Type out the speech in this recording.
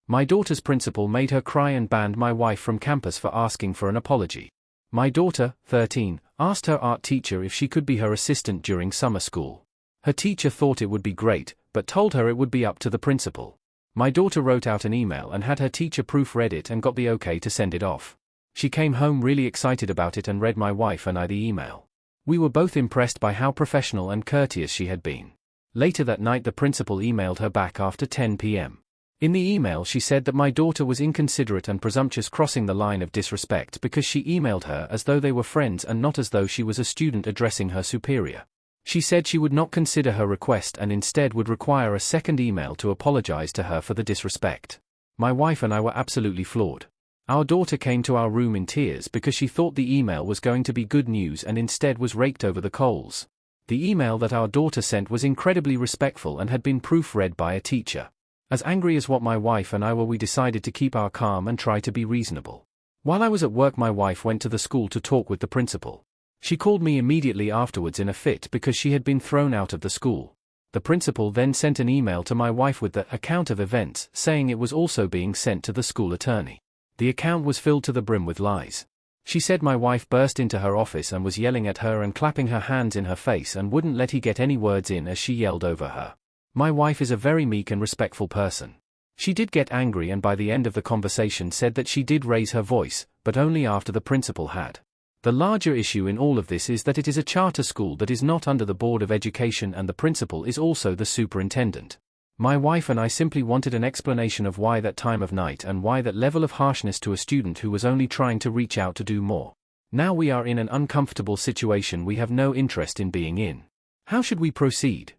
My daughter's principal made her cry and banned my wife from campus for asking for an apology. My daughter, 13, asked her art teacher if she could be her assistant during summer school. Her teacher thought it would be great, but told her it would be up to the principal. My daughter wrote out an email and had her teacher proofread it and got the okay to send it off. She came home really excited about it and read my wife and I the email. We were both impressed by how professional and courteous she had been. Later that night the principal emailed her back after 10 p.m. In the email she said that my daughter was inconsiderate and presumptuous, crossing the line of disrespect because she emailed her as though they were friends and not as though she was a student addressing her superior. She said she would not consider her request and instead would require a second email to apologize to her for the disrespect. My wife and I were absolutely floored. Our daughter came to our room in tears because she thought the email was going to be good news and instead was raked over the coals. The email that our daughter sent was incredibly respectful and had been proofread by a teacher. As angry as what my wife and I were, we decided to keep our calm and try to be reasonable. While I was at work, my wife went to the school to talk with the principal. She called me immediately afterwards in a fit because she had been thrown out of the school. The principal then sent an email to my wife with the account of events, saying it was also being sent to the school attorney. The account was filled to the brim with lies. She said my wife burst into her office and was yelling at her and clapping her hands in her face and wouldn't let her get any words in as she yelled over her. My wife is a very meek and respectful person. She did get angry and by the end of the conversation said that she did raise her voice, but only after the principal had. The larger issue in all of this is that it is a charter school that is not under the Board of Education and the principal is also the superintendent. My wife and I simply wanted an explanation of why that time of night and why that level of harshness to a student who was only trying to reach out to do more. Now we are in an uncomfortable situation we have no interest in being in. How should we proceed?